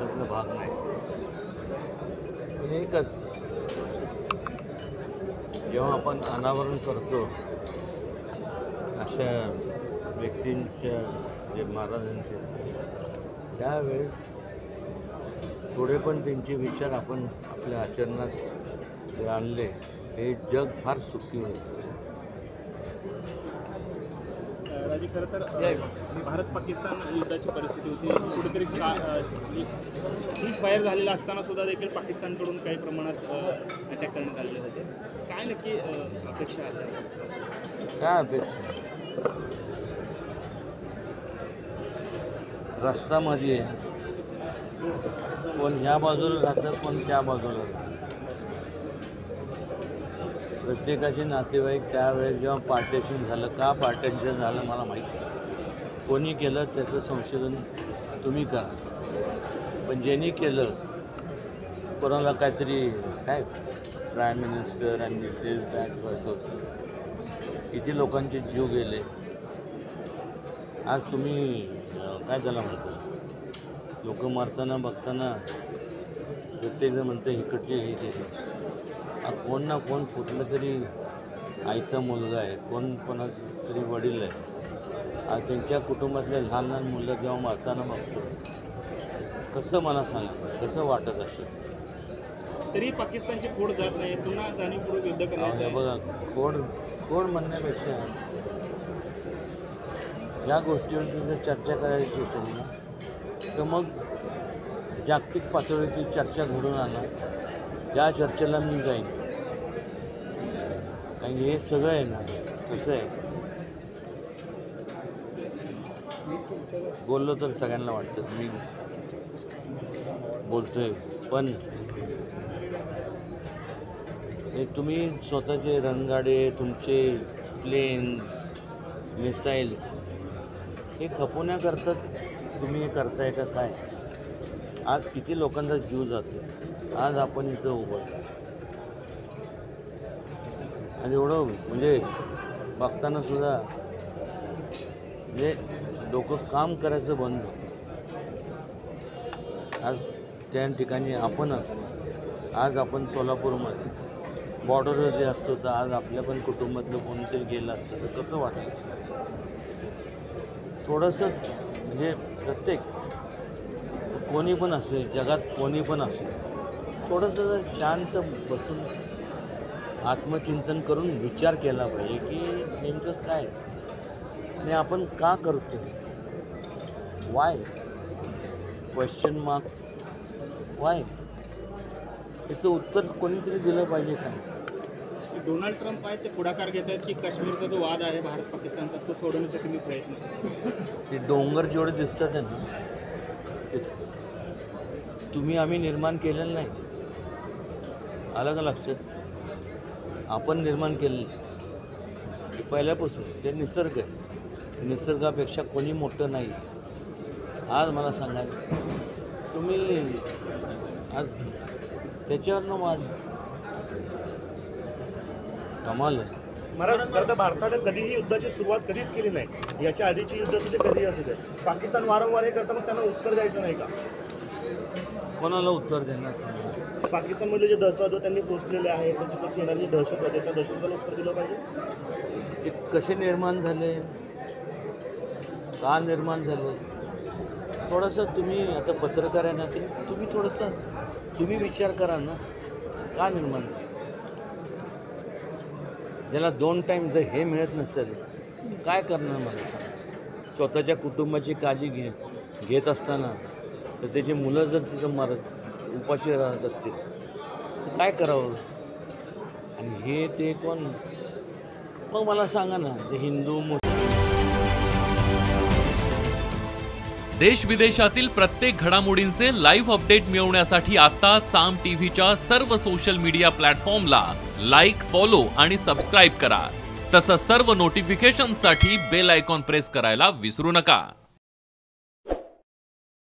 प्रश्नाचा भाग नाही. पण एकच, जेव्हा आपण अनावरण करतो अशा व्यक्तींच्या जे महाराजांचे, त्यावेळेस थोडे पण त्यांचे विचार आपण आपल्या आचरणात जर आणले, हे जग फार सुखी होतं. राजी, खरं तर भारत पाकिस्तान युद्धाची परिस्थिती होती. कुठेतरी सीज फायर झालेला असताना सुद्धा देखील पाकिस्तानकडून काही प्रमाणात अटॅक करण्यात आलेले होते. काय नक्की अपेक्षा आहे? काय अपेक्षा? रस्त्यामध्ये कोण ह्या बाजूला राहतं, कोण त्या बाजूला राहतं. प्रत्येकाचे नातेवाईक त्यावेळेस जेव्हा पार्टेशन झालं, का पार्टेशन झालं मला माहीत नाही. कोणी केलं त्याचं संशोधन तुम्ही करा. पण ज्यांनी केलं, कोणाला काहीतरी काय प्राईम मिनिस्टर आणि दिस दॅट व्हायचं होतं. किती लोकांचे जीव गेले. आज तुम्ही काय त्याला म्हणतो, लोक मरताना बघताना प्रत्येकजण म्हणतं इकडचे हे केलं. आज कोण ना कोण कुठलं तरी आईचा मुलगा आहे, कोण कोणाचं तरी वडील आहे. आज त्यांच्या कुटुंबातले लहान लहान मुलं जेव्हा मरताना बघतो, कसं मला सांगा, कसं वाटत असेल. तरी पाकिस्तानची खोड जात नाही, पुन्हा जाणीवपूर्वक युद्ध करायचं. बघा, खोड म्हणण्यापेक्षा या गोष्टीवरती जर चर्चा करायची असेल ना, तर मग जागतिक पातळीवरती चर्चा घडून आणा. त्या चर्चेला मी जाईन. कारण हे सगळं आहे ना, कसं आहे, बोललो तर सगळ्यांना वाटतं मी बोलतोय, पण हे तुम्ही स्वतःचे रणगाडे, तुमचे प्लेन्स, मिसाईल्स हे खपवण्याकरता तुम्ही हे करताय का काय? आज किती लोकांचा जीव जातो. आज आपण इथं उभं आणि एवढं म्हणजे बघताना सुद्धा म्हणजे डोकं काम करायचं बंद होतं. आज त्या ठिकाणी आपण असतो. आज आपण सोलापूरमध्ये बॉर्डरवर जे असतो, तर आज आपल्या पण कुटुंबातलं कोणीतरी गेलं असतं तर कसं वाटतं. थोडंसं म्हणजे प्रत्येक कोणी पण असेल, जगात कोणी पण असेल, थोडंसं शांत बसून आत्मचिंतन करून विचार केला पाहिजे की नेमकं काय आणि आपण का करतो. वाय, क्वेश्चन मार्क, वाय, याचं उत्तर कोणीतरी दिलं पाहिजे का नाही. डोनाल्ड ट्रम्प आहेत ते पुढाकार घेत आहेत की काश्मीरचा जो वाद आहे भारत पाकिस्तानचा, तो सोडवण्याचा तुम्ही प्रयत्न. ते डोंगर जेवढे दिसतात ना, ते तुम्ही आम्ही निर्माण केलेलं नाही. आलं का लक्षात? आपण निर्माण केलेलं पहिल्यापासून. ते निसर्ग आहे. निसर्गापेक्षा कोणी मोठं नाही. आज मला सांगा, तुम्ही आज त्याच्यावरनं वाद कमाल आहे. महाराज, खरं तर भारताने कधीही युद्धाची सुरुवात कधीच केली नाही. याच्या आधीची युद्ध असू दे, कधीही असू दे, पाकिस्तान वारंवार हे करताना त्यांना उत्तर द्यायचं नाही का? कोणाला उत्तर देणार? पाकिस्तानमधले जे दहशतवादी त्यांनी पोचलेले आहेत, तिकडचे येणारे जे दहशतवादी त्या दहशतवाद्याला उत्तर दिलं पाहिजे. ते कसे निर्माण झाले, का निर्माण झाले, थोडंसं तुम्ही आता पत्रकार आहे ना, ते तुम्ही थोडंसं तुम्ही विचार करा ना, का निर्माण झाले. ज्याला 2 टाईम जर हे मिळत नसेल, काय करणार मला सांग. स्वतःच्या कुटुंबाची काळजी घेत असताना तर त्याची मुलं जर तिथं उपाशी राहत असतील तर काय करावं. आणि हे ते कोण, मग मला सांगा ना, ते हिंदू देश विदेशातील प्रत्येक घडामोडींचे लाईव्ह अपडेट मिळवण्यासाठी आता साम टीव्हीच्या सर्व सोशल मीडिया प्लॅटफॉर्मला लाईक, फॉलो आणि सबस्क्राईब करा. तसंच सर्व नोटिफिकेशनसाठी बेल आयकॉन प्रेस करायला विसरू नका.